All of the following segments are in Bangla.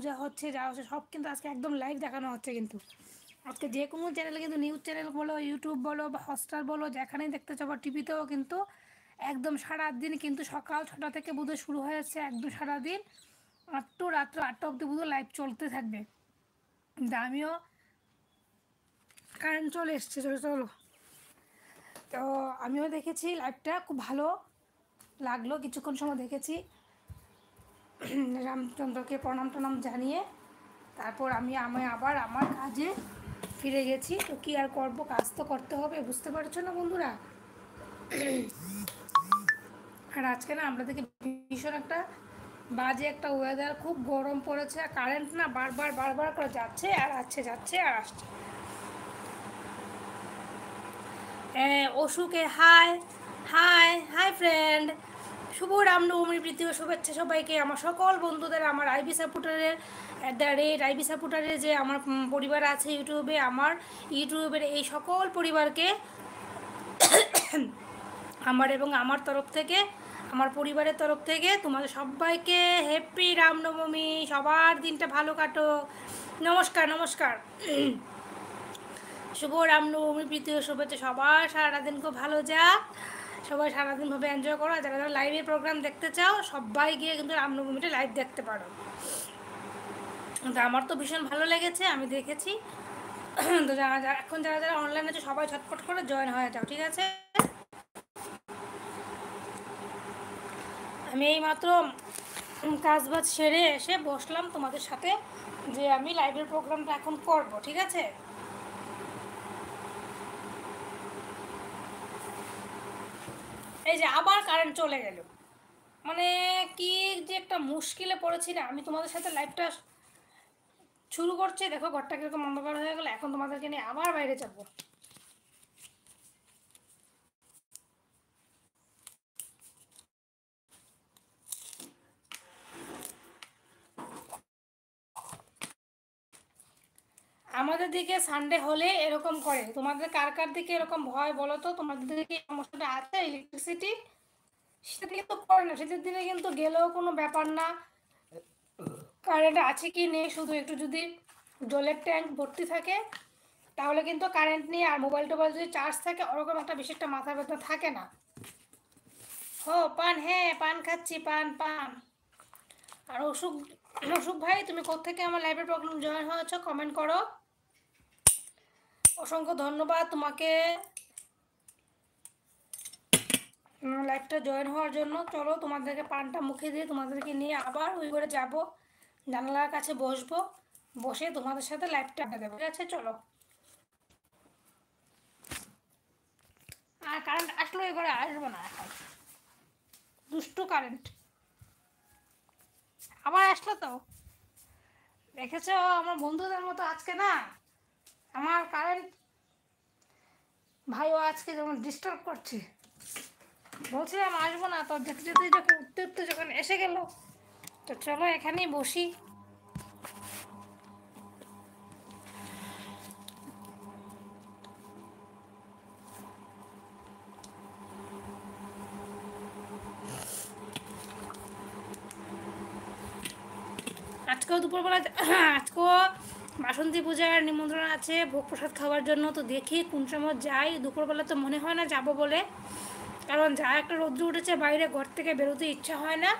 পূজা হচ্ছে যা হচ্ছে সব কিন্তু আজকে একদম লাইভ দেখানো হচ্ছে। কিন্তু আজকে যে কোনো চ্যানেলে কিন্তু নিউজ চ্যানেল বলো, ইউটিউব বলো বা হটস্টার বলো, যেখানেই দেখতে চাও বা টিভিতেও কিন্তু একদম সারাদিন কিন্তু সকাল 6টা থেকে বোধহয় শুরু হয়েছে, একদম সারাদিন 8টা রাত্র 8টা অবধি বোধহয় লাইভ চলতে থাকবে। আমিও কারেন্ট চলে এসছে, চলো চলো। তো আমিও দেখেছি লাইভটা, খুব ভালো লাগলো, কিছুক্ষণ সময় দেখেছি। রামচন্দ্রকে প্রণাম টনাম জানিয়ে তারপর আমি আবার আমার কাজে ফিরে গেছি। তো কী আর করবো, কাজ তো করতে হবে, বুঝতে পারছো না বন্ধুরা। আর আজকে না আমরা দেখি ভীষণ একটা বাজে একটা ওয়েদার, খুব গরম পড়েছে, আর কারেন্ট না বারবার করে যাচ্ছে আর আসছে, যাচ্ছে আর আসছে। অশুকে হাই হাই হাই ফ্রেন্ড, শুভ রামনবমীর প্রীতি ও শুভেচ্ছা সবাইকে, আমার সকল বন্ধুদের, আমার আইবি সাপোর্টারের আইবি সাপোর্টারের যে আমার পরিবার আছে ইউটিউবে, আমার ইউটিউবের এই সকল পরিবারকে আমার এবং আমার তরফ থেকে, আমার পরিবারের তরফ থেকে তোমাদের সবাইকে হ্যাপি রামনবমী, সবার দিনটা ভালো কাটো। নমস্কার নমস্কার। শুভ রামনবমী প্রীতি ও শুভেচ্ছা, সবার সারাদিন খুব ভালো যাক, সবাই সারাদিনভাবে এনজয় করো। যারা যারা লাইভে প্রোগ্রাম দেখতে চাও সবাই গিয়ে কিন্তু রামনবমীটা লাইভ দেখতে পারো। তো আমার তো ভীষণ ভালো লেগেছে, আমি দেখেছি। তো এখন যারা যারা অনলাইন আছে সবাই ছটফট করে জয়েন হয়ে যাও, ঠিক আছে। আমি এইমাত্র কাজ বাজ সেরে এসে বসলাম তোমাদের সাথে, যে আমি লাইভের প্রোগ্রামটা এখন করব, ঠিক আছে। এই যে আবার কারেন্ট চলে গেল, মানে কি যে একটা মুশকিলে পড়েছি না। আমি তোমাদের সাথে লাইভটা শুরু করছি, দেখো ঘরটা কিরকম অন্ধকার হয়ে গেল। এখন তোমাদেরকে নিয়ে আবার বাইরে যাবো। আমাদের দিকে সানডে হলে এরকম করে, তোমাদের কার কার দিকে এরকম ভয় বলো তো, তোমাদের দিকে কি সমস্যাটা আছে ইলেকট্রিসিটি? শীতের দিকে তো করে না, শীতের দিনে কিন্তু গেলেও কোনো ব্যাপার না, কারেন্ট আছে কি নেই, শুধু একটু যদি জলের ট্যাঙ্ক ভর্তি থাকে তাহলে কিন্তু কারেন্ট নেই, আর মোবাইল টোবাইল যদি চার্জ থাকে ওরকম একটা বেশি একটা মাথা ব্যথা থাকে না। ও পান, হ্যাঁ পান খাচ্ছি, পান পান। আর অসুখ, অসুখ ভাই তুমি কোত্থেকে আমার লাইভের প্রোগ্রাম জয়েন হয়েছো কমেন্ট করো। অসংখ্য ধন্যবাদ তোমাকে লাইভটা জয়েন হওয়ার জন্য। চলো তোমাদেরকে পানটা মুখে দিয়ে তোমাদেরকে নিয়ে আবার ওই করে যাবো, জানালার কাছে বসবো, বসে তোমাদের সাথে লাইভটা আড্ডা দেবো, ঠিক আছে চলো। আর কারেন্ট আসলো এই ঘরে আসবো না এখন, দুষ্টু কারেন্ট আবার আসলো তো। দেখেছো আমার বন্ধুদের মতো আজকে না আমার কারেন্ট ভাইও আজকে যেমন ডিস্টার্ব করছে। বলছিলাম আসবো না, তো যেতে যেতে যখন উঠতে উঠতে যখন এসে গেল, তো চলো এখানেই বসি। আজকেও দুপুরবেলা আজকেও বাসন্তী পূজার নিমন্ত্রণ আছে ভোগ প্রসাদ খাওয়ার জন্য। তো দেখি কোন সময় যাই, দুপুরবেলা তো মনে হয় না যাব বলে, কারণ যা একটা রৌদ্র উঠেছে বাইরে, ঘর থেকে বেরোতে ইচ্ছা হয় না।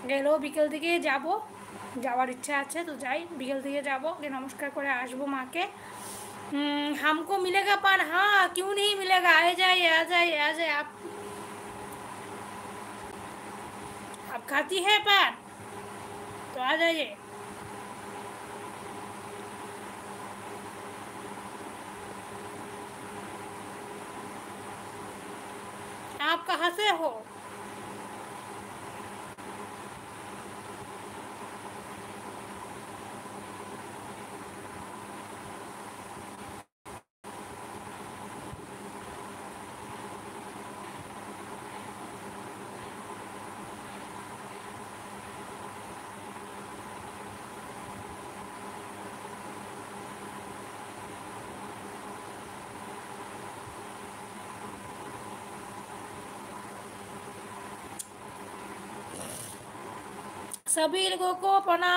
গেলেও বিকেল দিকে যাব, যাওয়ার ইচ্ছা আছে, তো যাই বিকেল দিকে যাবো, গিয়ে নমস্কার করে আসবো মাকে। हमको मिलेगा पान? हाँ क्यों नहीं मिलेगा, आ जाइए आ जाइए आ जाइए। आप खाती है पान तो आ जाइए। आप कहाँ से हो? सभी लोगों को प्रणाम।